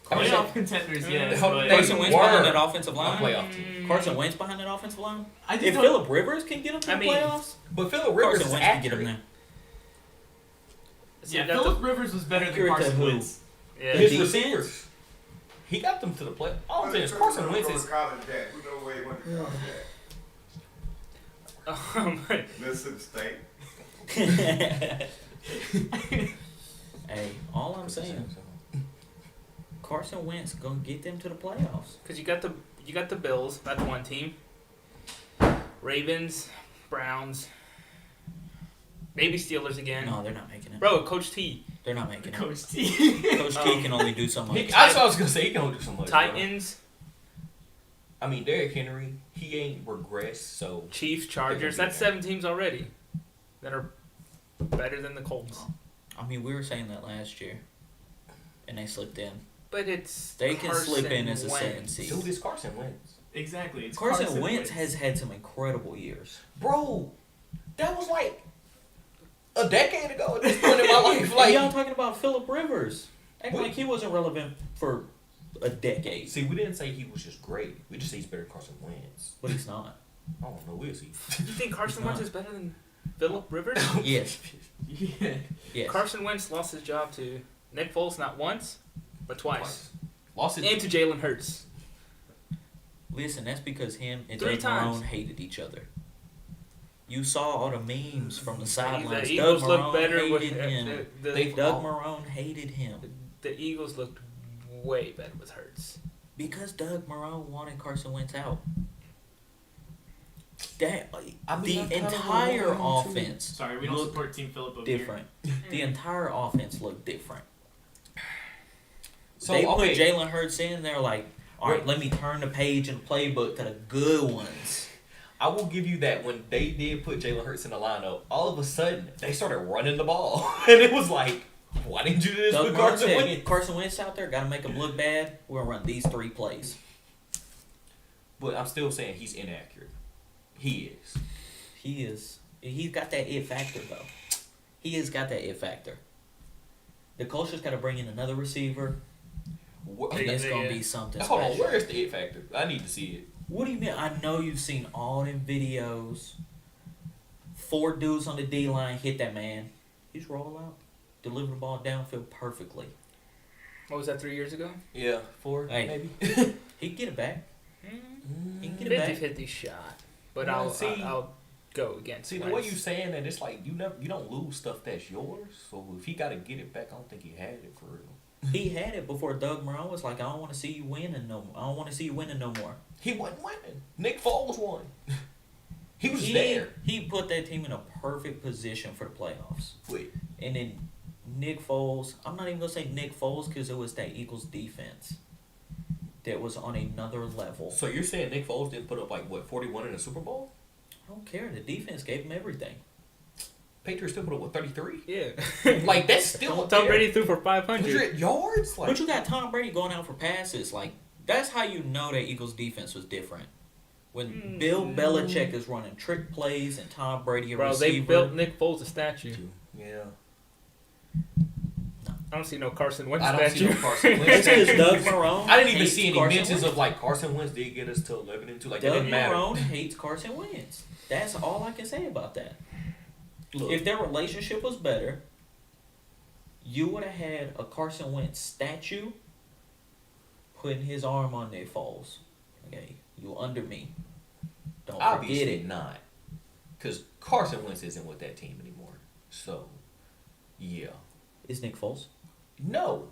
Playoff contenders, yes. Hold- But Carson Wentz were behind that offensive A line. playoff team. Carson Wentz behind that offensive line. I just If don't- Phillip Rivers can get them to I the mean, playoffs, But Phillip Rivers Carson is Wentz can get them accurate. there. So Yeah, you got Philip Rivers was better than Accurate to Carson who? Wentz. the, yeah. His defense? receivers. He got them to the play. All I'm saying is Carson Wentz is. college at. Who know where he went to college at? Mississippi State. Hey, all I'm saying, Carson Wentz gonna get them to the playoffs. Because you got the Bills. That's one team. Ravens, Browns, maybe Steelers again. No, they're not making it. Bro, Coach T. They're not making it. Coach T. Coach T can only do so much. That's what I was gonna say. He can only do so much. bro. Titans, I mean, Derrick Henry. He ain't regressed. So Chiefs, Chargers. They're gonna That's be 7 teams already that are better than the Colts. I mean, we were saying that last year, and they slipped in. But it's They can slip in as a Carson 7 Wentz. seed. dude, it's Carson Wentz. Exactly. It's Carson Wentz has had some incredible years. Bro, that was like a decade ago at this point in my life. Like, y'all talking about Phillip Rivers, acting like he wasn't relevant for a decade, see, we didn't say he was just great. We just say he's better than Carson Wentz. but he's not. I don't know. We'll see. You think Carson He's Wentz not. is better than Phillip Rivers? Yes, Yeah. yes. Carson Wentz lost his job to Nick Foles not once, but twice. Lost it. And to Jalen Hurts. Listen, that's because him and 3 Doug times. Marrone hated each other. You saw all the memes from the The sidelines. Eagles Doug look Marrone better with hated him. Doug Marrone hated him the Eagles looked way better with Hurts. because Doug Marrone wanted Carson Wentz out. That I mean, the I kinda entire want him to. offense Sorry, we don't looked support Team Phillip over different. The entire offense looked different. So They okay, put Jalen Hurts in. They're like, all right, let me turn the page in the playbook to the good ones. I will give you that when they did put Jalen Hurts in the lineup, all of a sudden they started running the ball, and it was like, Why didn't you do this Doug with Martin Carson said, Wentz? "Get Carson Wentz out there, gotta make him look bad. We're gonna run these 3 plays." But I'm still saying he's inaccurate. He is. He is. He's got that it factor though. He has got that it factor. The Colts got to bring in another receiver, What, and it's gonna be something hold on, special. where's the it factor? I need to see it. What do you mean? I know you've seen all them videos. 4 dudes on the D line hit that man. He's roll out, deliver the ball downfield perfectly. What was that, 3 years ago? Yeah, 4 Hey. maybe. He can get it back. He can get it 50-50 back. shot. But Well, I'll go against See the Wentz. way you saying that, it's like you don't lose stuff that's yours. So if he got to get it back, I don't think he had it for real. He had it before Doug Marone was like, "I don't want to see you winning no. I don't want to see you winning no more." He wasn't winning. Nick Foles won. He was he, there. He put that team in a perfect position for the playoffs. Wait, And then Nick Foles, I'm not even going to say Nick Foles because it was that Eagles defense that was on another level. so you're saying Nick Foles didn't put up like what 41 in the Super Bowl? I don't care. The defense gave him everything. Patriots still put up what 33? Yeah. Like that's still Tom up there. Brady threw for 500. 100 yards. Like But you got Tom Brady going out for passes. Like, that's how you know that Eagles defense was different. When Bill Belichick is running trick plays and Tom Brady a Bro, receiver. they built Nick Foles a statue. yeah. I don't see no Carson Wentz I don't see statue. no Carson Wentz. That's because statue. Doug Marone I didn't even hates see any Carson mentions Wentz. of like Carson Wentz did get us to 11 and 2. Like it Doug didn't matter. Marone hates Carson Wentz. That's all I can say about that. Look, If their relationship was better, you would have had a Carson Wentz statue putting his arm on Nick Foles. Okay, you under me. Don't obviously forget it. not, because Carson Wentz isn't with that team anymore. So, yeah, Is Nick Foles? no.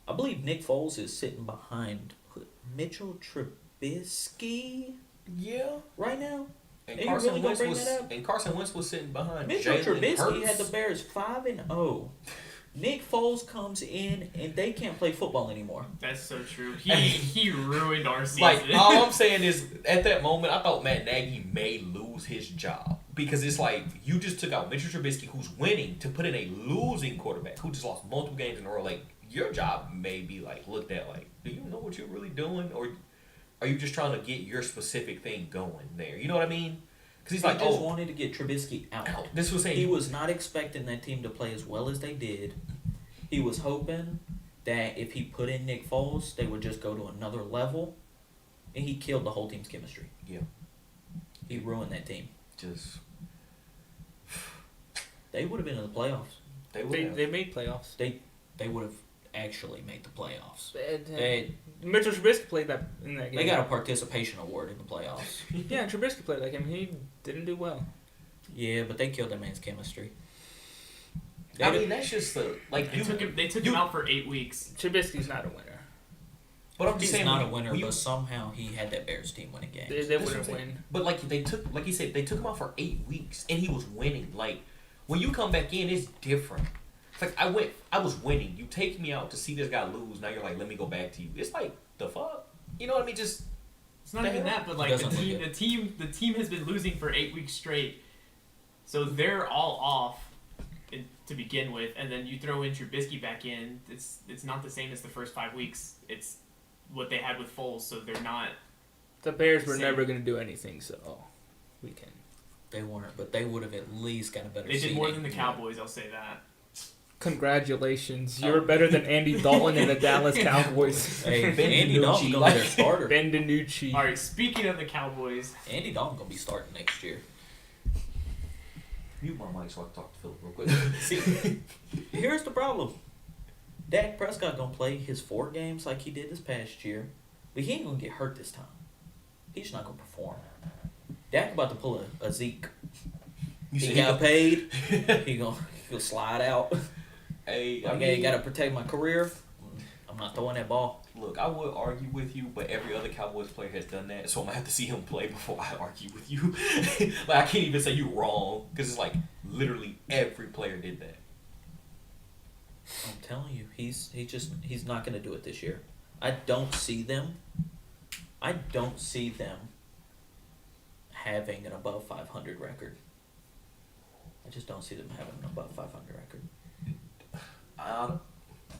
I believe Nick Foles is sitting behind Mitchell Trubisky Yeah. right now. And Are you Carson really gonna Wentz bring was that up? and Carson Wentz was sitting behind Mitchell Jalen Trubisky Hurts. had the Bears 5-0. Nick Foles comes in and they can't play football anymore. That's so true. He ruined our season. Like all I'm saying is, at that moment, I thought Matt Nagy may lose his job because it's like you just took out Mitchell Trubisky, who's winning, to put in a losing quarterback who just lost multiple games in a row. Like your job may be like looked at like, do you know what you're really doing, or are you just trying to get your specific thing going there? You know what I mean? Because he's He like, just oh, wanted to get Trubisky out. this was saying He was not expecting that team to play as well as they did. He was hoping that if he put in Nick Foles, they would just go to another level. And he killed the whole team's chemistry. Yeah. He ruined that team. just They would have been in the playoffs. they would They made playoffs. They would have actually made the playoffs. And, They Mitchell Trubisky played that in that game. they got a participation award in the playoffs. Yeah, Trubisky played like him. He didn't do well. Yeah, but they killed that man's chemistry. I mean, that's just like They took him out for 8 weeks. Trubisky's not a winner. But I'm just He's saying, not a when winner, you- but somehow he had that Bears team winning games. They That's wouldn't what I'm win. But like they took, like you said, they took him out for 8 weeks, and he was winning. Like when you come back in, it's different. It's like I was winning. You take me out to see this guy lose. Now you're like, let me go back to you. It's like the fuck, you know what I mean? Just It's not even that, but like Doesn't look the team has been losing for 8 weeks straight, so they're all off to begin with, and then you throw in Trubisky back in. It's not the same as the first 5 weeks. It's what they had with Foles, so they're not. The Bears were Same. never going to do anything, so we can. They weren't, but they would have at least got a better They did seeding. more than the Cowboys. I'll say that. Congratulations. You're better than Andy Dalton and the Dallas Cowboys. Hey, Ben Andy DiNucci, Dalton's gonna be their like- starter. Ben DiNucci. All right. Speaking of the Cowboys, Andy Dalton gonna be starting next year. mute my mic so I can talk to Philip real quick. See, here's the problem. Dak Prescott gonna play his 4 games like he did this past year, but he ain't gonna get hurt this time. He's just not gonna perform. Dak about to pull a Zeke. You He said got paid. He'll slide out. Hey, I Like, mean, hey, gotta protect my career. I'm not throwing that ball. look, I would argue with you, but every other Cowboys player has done that, so I'm gonna have to see him play before I argue with you. Like I can't even say you're wrong because it's like literally every player did that. I'm telling you, he's not gonna do it this year. I don't see them having an above 500 record. I just don't see them having an above 500 record.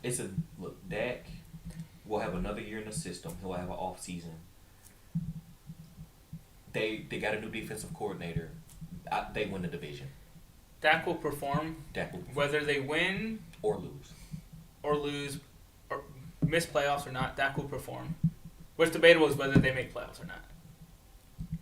It's a look. Dak will have another year in the system. He'll have an off season. They got a new defensive coordinator. They win the division. Dak will perform Dak will perform. whether they win Or lose. or miss playoffs or not. Dak will perform. What's debatable is whether they make playoffs or not.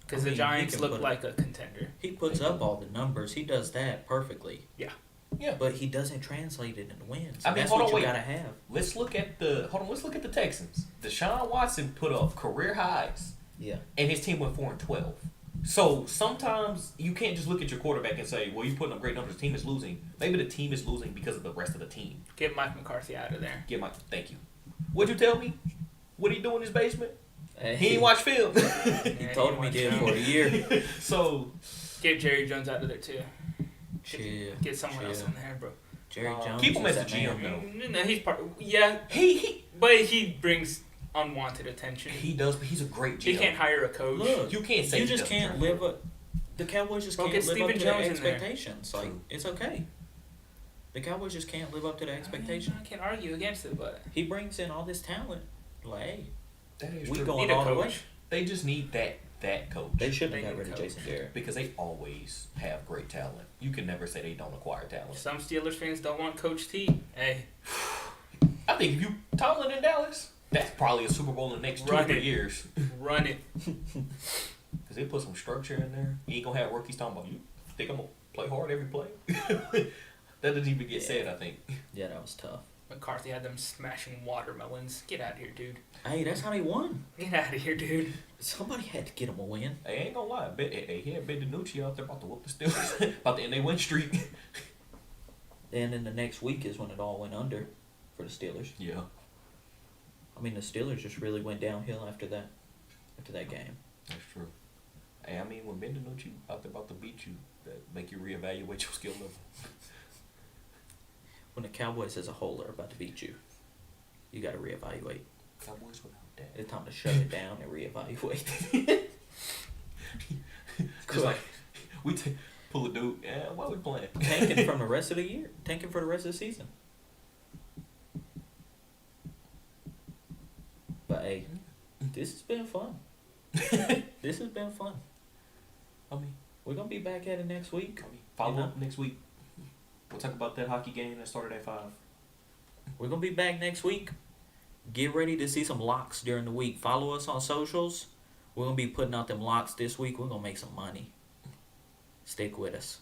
Because the Giants look like a contender. He puts up all the numbers. He does that perfectly. Yeah. Yeah. But he doesn't translate it into wins. I mean, that's hold what on, you wait. gotta have. Let's look at the Texans. Deshaun Watson put up career highs, Yeah. and his team went 4-12. So sometimes you can't just look at your quarterback and say, "Well, you're putting up great numbers. The team is losing." Maybe the team is losing because of the rest of the team. Get Mike McCarthy out of there. Thank you. What'd you tell me? What he do in his basement? Hey, He ain't watch film. He told him he did for a year. So Get Jerry Jones out of there too. Chill. Get someone else in there, bro. Jerry Jones. keep him is as the that GM man. though. No, he's part. Yeah, but he brings unwanted attention. He does, but he's a great GM. He can't hire a coach. Look, You can't say you he just doesn't can't try. live up. The Cowboys just Bro, can't get live up Stephen to Jones their in there. expectations. Like, True. it's okay. The Cowboys just can't live up to the expectation. I can't argue against it, but He brings in all this talent. Like, hey, That is we true. going need a all the way. coach. They just need that coach. They shouldn't They have got need rid of a Jason Garrett. Because they always have great talent. You can never say they don't acquire talent. Some Steelers fans don't want Coach T. Hey, I think if you Tomlin in Dallas, that's probably a Super Bowl in the next 2 or Run 3 it. years. run it. Because they put some structure in there. You ain't gonna have rookies talking about you. Think I'm gonna play hard every play? That doesn't even get said. I think. Yeah, that was tough. McCarthy had them smashing watermelons. Get out of here, dude. Hey, that's how they won. Get out of here, dude. Somebody had to get him a win. Hey, I ain't gonna lie. He had Ben DiNucci out there about to whoop the Steelers, about to end their win streak. And then the next week is when it all went under for the Steelers. Yeah, I mean, the Steelers just really went downhill after that game. that's true. Hey, I mean, when Ben DiNucci out there about to beat you, that make you reevaluate your skill level. When the Cowboys as a whole are about to beat you, you got to reevaluate. Cowboys without that. It's time to shut it down and reevaluate. Just like we pull a dude. Yeah, why we playing? Tanking from the rest of the year. Tanking for the rest of the season. But hey, this has been fun. This has been fun. I mean, We're gonna be back at it next week. follow You know? up next week. We'll talk about that hockey game that started at 5. We're gonna be back next week. Get ready to see some locks during the week. Follow us on socials. We're gonna be putting out them locks this week. We're gonna make some money. Stick with us.